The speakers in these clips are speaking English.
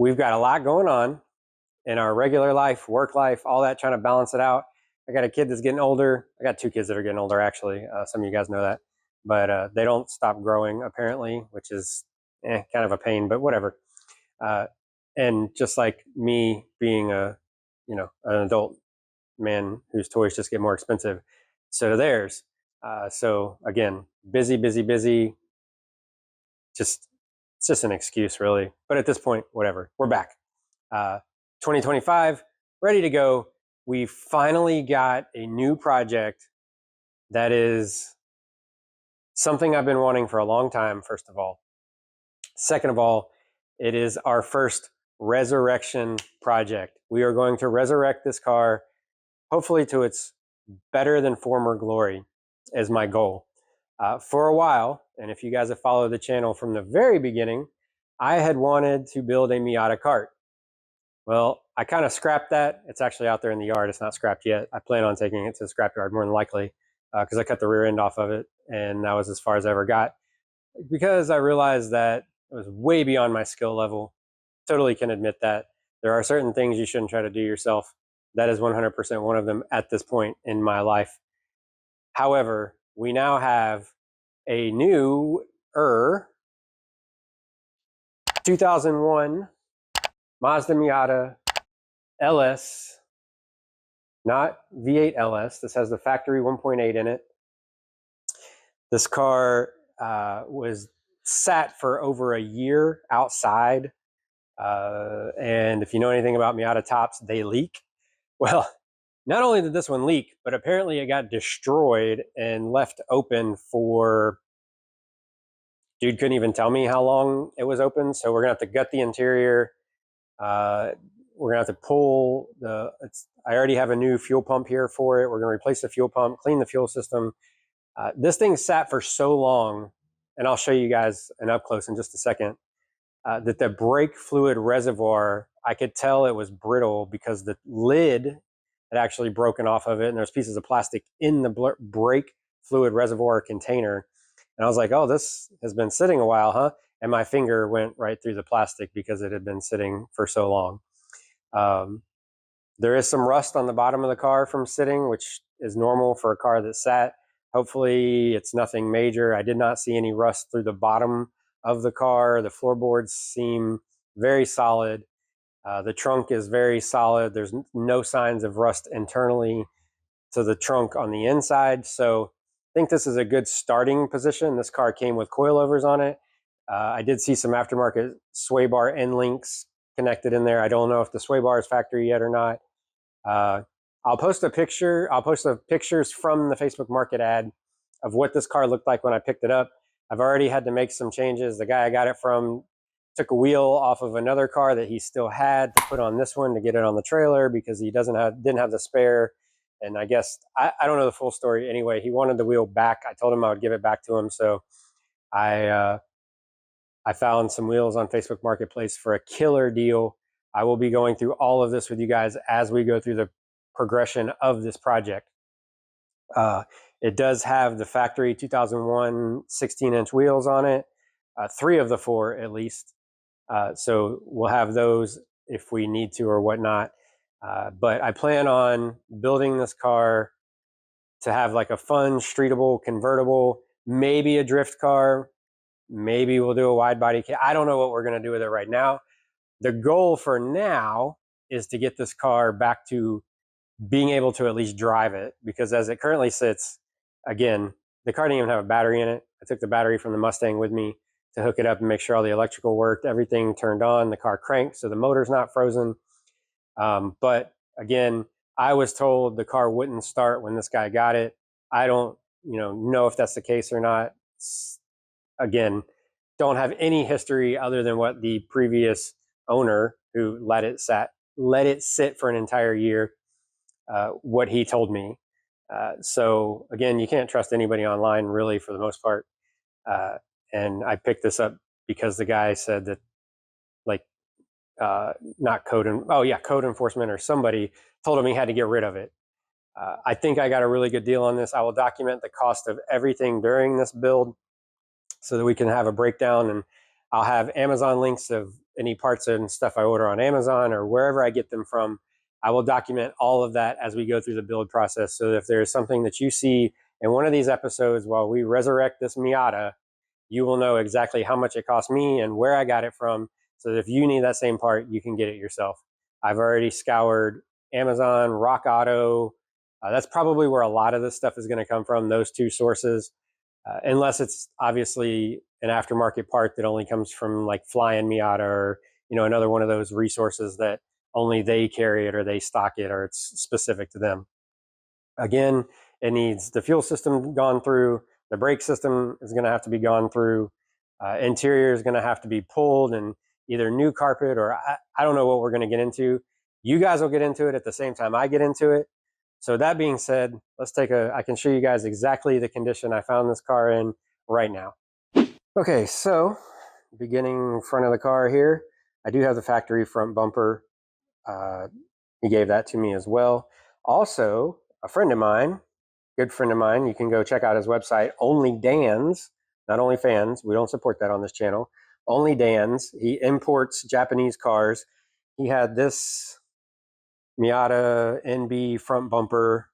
we've got a lot going on in our regular life, work life, all that, trying to balance it out. I got a kid that's getting older. I got 2 kids that are getting older, actually. Some of you guys know that. But they don't stop growing, apparently, which is kind of a pain, but whatever. And just like me being an adult man whose toys just get more expensive, so do theirs. So again, busy. It's just an excuse, really. But at this point, whatever. We're back. 2025, ready to go. We finally got a new project that is something I've been wanting for a long time, first of all. Second of all, it is our first Resurrection project. We are going to resurrect this car, hopefully to its better than former glory, is my goal. For a while, and if you guys have followed the channel from the very beginning, I had wanted to build a Miata kart. Well, I kind of scrapped that. It's actually out there in the yard. It's not scrapped yet. I plan on taking it to the scrapyard more than likely because I cut the rear end off of it, and that was as far as I ever got because I realized that it was way beyond my skill level. Totally can admit that. There are certain things you shouldn't try to do yourself. That is 100% one of them at this point in my life. However, we now have a new 2001 Mazda Miata LS, not V8 LS. This has the factory 1.8 in it. This car was sat for over a year outside. And if you know anything about Miata tops, they leak. Well, not only did this one leak, but apparently it got destroyed and left open for, dude couldn't even tell me how long it was open. So we're gonna have to gut the interior. We're gonna have to pull I already have a new fuel pump here for it. We're gonna replace the fuel pump, clean the fuel system. This thing sat for so long, and I'll show you guys an up close in just a second, that the brake fluid reservoir, I could tell it was brittle because the lid had actually broken off of it, and there's pieces of plastic in the brake fluid reservoir container. And I was like, oh, this has been sitting a while, huh? And my finger went right through the plastic because it had been sitting for so long. There is some rust on the bottom of the car from sitting, which is normal for a car that sat. Hopefully it's nothing major. I did not see any rust through the bottom of the car. The floorboards seem very solid. The trunk is very solid. There's no signs of rust internally to the trunk on the inside. So I think this is a good starting position. This car came with coilovers on it. I did see some aftermarket sway bar end links connected in there. I don't know if the sway bar is factory yet or not. I'll post a picture. I'll post the pictures from the Facebook Market ad of what this car looked like when I picked it up. I've already had to make some changes. The guy I got it from took a wheel off of another car that he still had to put on this one to get it on the trailer because he didn't have the spare. And I guess, I don't know the full story. Anyway, he wanted the wheel back. I told him I would give it back to him. So I found some wheels on Facebook Marketplace for a killer deal. I will be going through all of this with you guys as we go through the progression of this project. It does have the factory 2001 16-inch wheels on it, 3 of the 4 at least. So we'll have those if we need to or whatnot. But I plan on building this car to have like a fun, streetable, convertible, maybe a drift car. Maybe we'll do a wide body kit. I don't know what we're going to do with it right now. The goal for now is to get this car back to being able to at least drive it, because as it currently sits, again, the car didn't even have a battery in it. I took the battery from the Mustang with me to hook it up and make sure all the electrical worked, everything turned on, the car cranked, so the motor's not frozen. But again, I was told the car wouldn't start when this guy got it. I don't know if that's the case or not. Again, don't have any history other than what the previous owner who let it sit for an entire year, what he told me. So again, you can't trust anybody online really for the most part. And I picked this up because the guy said that, like, not code enforcement or somebody told him he had to get rid of it. I think I got a really good deal on this. I will document the cost of everything during this build so that we can have a breakdown, and I'll have Amazon links of any parts and stuff I order on Amazon or wherever I get them from, I will document all of that as we go through the build process. So if there's something that you see in one of these episodes while we resurrect this Miata, you will know exactly how much it cost me and where I got it from. So that if you need that same part, you can get it yourself. I've already scoured Amazon, Rock Auto. That's probably where a lot of this stuff is going to come from, those two sources. Unless it's obviously an aftermarket part that only comes from like Flying Miata or, you know, another one of those resources that only they carry it or they stock it or it's specific to them. Again, it needs the fuel system gone through, the brake system is going to have to be gone through, interior is going to have to be pulled and either new carpet or I don't know what we're going to get into. You guys will get into it at the same time I get into it. So that being said, I can show you guys exactly the condition I found this car in right now. Okay, so beginning front of the car here, I do have the factory front bumper. He gave that to me as well. Also, a friend of mine, good friend of mine, you can go check out his website, Only Dan's, not Only Fans. We don't support that on this channel. Only Dan's. He imports Japanese cars. He had this Miata NB front bumper.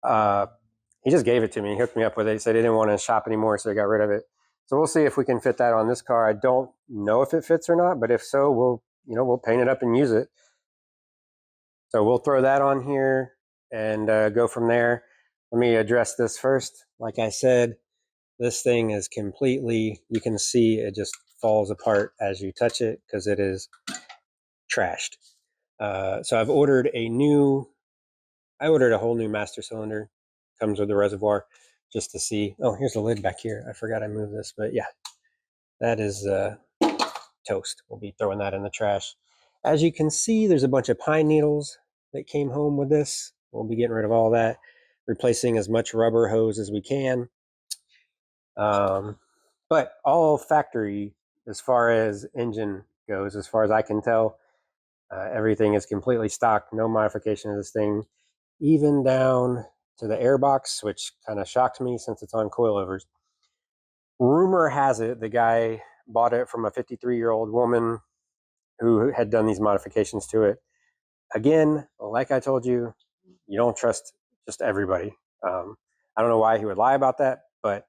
He just gave it to me. He hooked me up with it. He said he didn't want to shop anymore, so he got rid of it. So we'll see if we can fit that on this car. I don't know if it fits or not, but if so, we'll paint it up and use it. So we'll throw that on here and go from there. Let me address this first. Like I said, this thing is completely, you can see it just falls apart as you touch it because it is trashed. So I've ordered a whole new master cylinder. Comes with the reservoir just to see. Oh, here's the lid back here. I forgot I moved this, but yeah, that is toast. We'll be throwing that in the trash. As you can see, there's a bunch of pine needles that came home with this. We'll be getting rid of all that, replacing as much rubber hose as we can. But all factory as far as engine goes, as far as I can tell, everything is completely stock, no modification of this thing, even down to the airbox, which kind of shocked me since it's on coilovers. Rumor has it the guy bought it from a 53-year-old woman who had done these modifications to it. Again, like I told you, you don't trust just everybody. I don't know why he would lie about that, but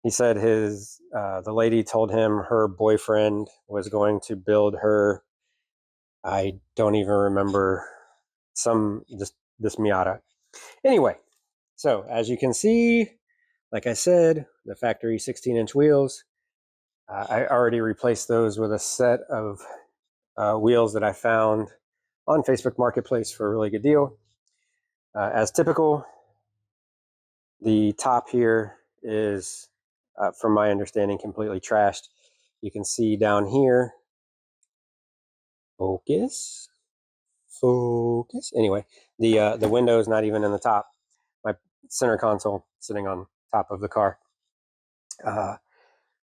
he said the lady told him her boyfriend was going to build her, I don't even remember, this Miata. Anyway, so as you can see, like I said, the factory 16-inch wheels. I already replaced those with a set of wheels that I found on Facebook Marketplace for a really good deal. As typical, the top here is, from my understanding, completely trashed. You can see down here, focus. Anyway, the window is not even in the top. My center console sitting on top of the car.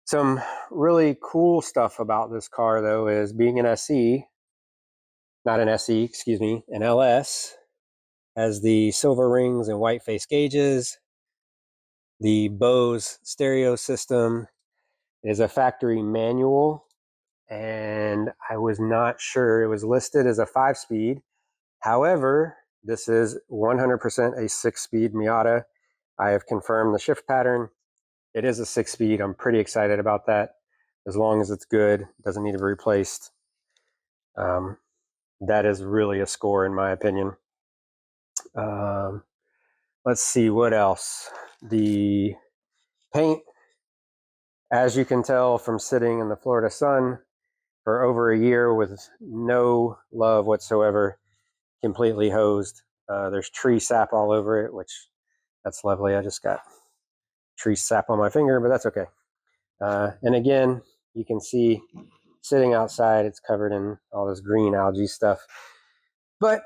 Some really cool stuff about this car, though, is being an SE, not an SE, excuse me, an LS, has the silver rings and white face gauges. The Bose stereo system is a factory manual, and I was not sure. It was listed as a 5-speed. However, this is 100% a 6-speed Miata. I have confirmed the shift pattern. It is a 6-speed. I'm pretty excited about that. As long as it's good, doesn't need to be replaced. That is really a score in my opinion. Let's see what else. The paint, as you can tell from sitting in the Florida sun for over a year with no love whatsoever, completely hosed. There's tree sap all over it, which that's lovely. I just got tree sap on my finger, but that's okay. And again, you can see sitting outside, it's covered in all this green algae stuff. But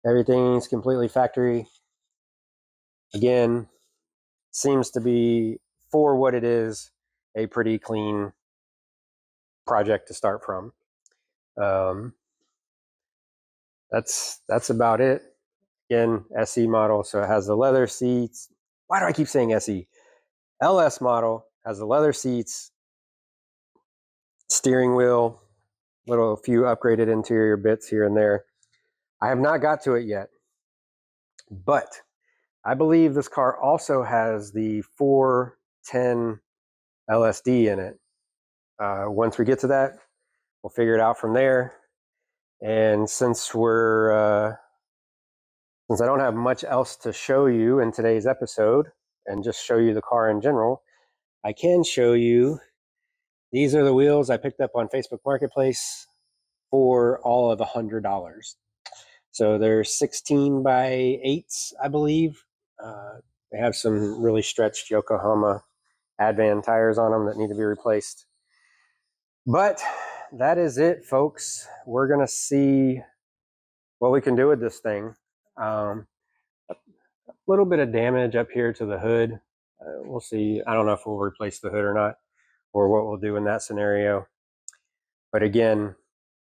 everything's completely factory. Again, seems to be, for what it is, a pretty clean project to start from. That's about it. Again, SE model, so it has the leather seats. Why do I keep saying SE? LS model has the leather seats, steering wheel, a few upgraded interior bits here and there. I have not got to it yet, but I believe this car also has the 410 LSD in it. Once we get to that, we'll figure it out from there. And since I don't have much else to show you in today's episode and just show you the car in general, I can show you, these are the wheels I picked up on Facebook Marketplace for all of $100. So they're 16 by 8s, I believe. They have some really stretched Yokohama Advan tires on them that need to be replaced. But that is it, folks. We're going to see what we can do with this thing. A little bit of damage up here to the hood. We'll see. I don't know if we'll replace the hood or not, or what we'll do in that scenario. But again,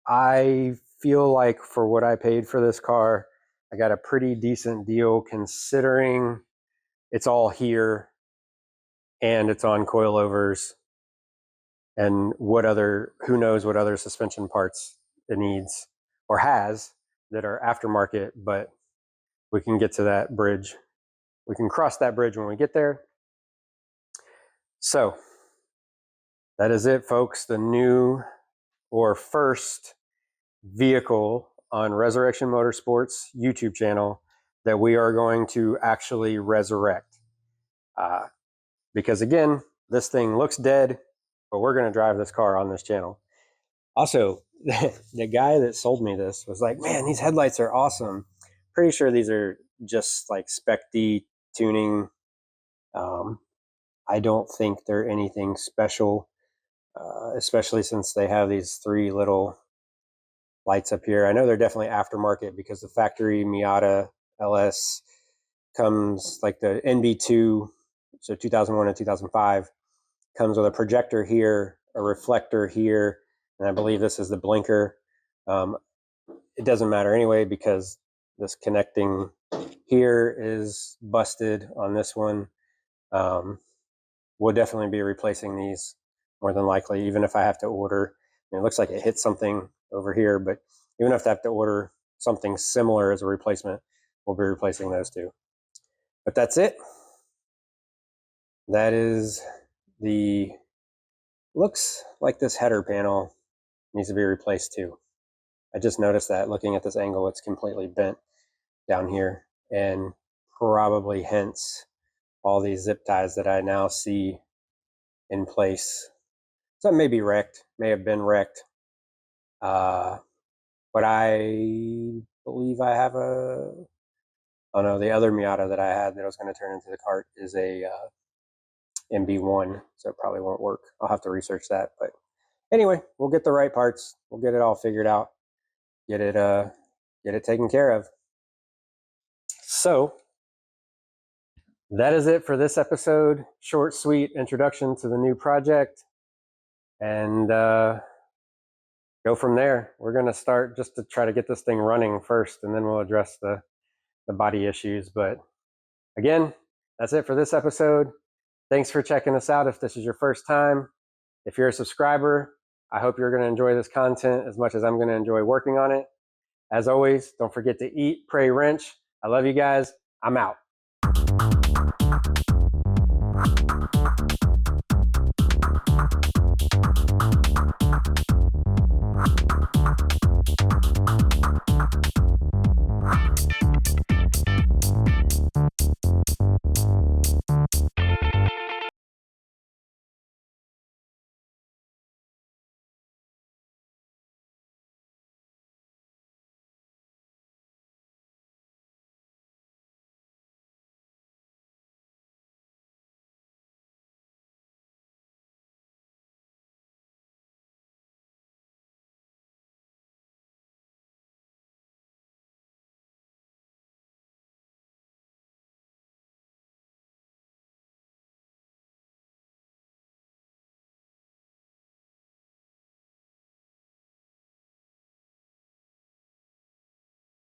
I feel like for what I paid for this car, I got a pretty decent deal considering it's all here and it's on coilovers, and who knows what other suspension parts it needs or has that are aftermarket, but we can get to that bridge. We can cross that bridge when we get there. So that is it, folks. The new or first vehicle on Resurrection Motorsports YouTube channel that we are going to actually resurrect. Because again, this thing looks dead, but we're going to drive this car on this channel. Also, the guy that sold me this was like, man, these headlights are awesome. Pretty sure these are just like Spec D tuning. I don't think they're anything special, especially since they have these 3 little lights up here. I know they're definitely aftermarket because the factory Miata LS comes, like the NB2, so 2001 and 2005, comes with a projector here, a reflector here, and I believe this is the blinker. It doesn't matter anyway because this connecting here is busted on this one. We'll definitely be replacing these more than likely, even if I have to order. It looks like it hit something over here, but even if I have to order something similar as a replacement, we'll be replacing those too. But that's it. That is looks like this header panel needs to be replaced too. I just noticed that looking at this angle, it's completely bent down here, and probably hence all these zip ties that I now see in place. So it may be wrecked, may have been wrecked. But I believe I have oh no, the other Miata that I had that I was going to turn into the cart is a MB1, so it probably won't work. I'll have to research that. But anyway, we'll get the right parts. We'll get it all figured out. Get it taken care of. So that is it for this episode. Short, sweet introduction to the new project. And go from there. We're going to start just to try to get this thing running first, and then we'll address the body issues. But again, that's it for this episode. Thanks for checking us out if this is your first time. If you're a subscriber, I hope you're going to enjoy this content as much as I'm going to enjoy working on it. As always, don't forget to eat, pray, wrench. I love you guys. I'm out.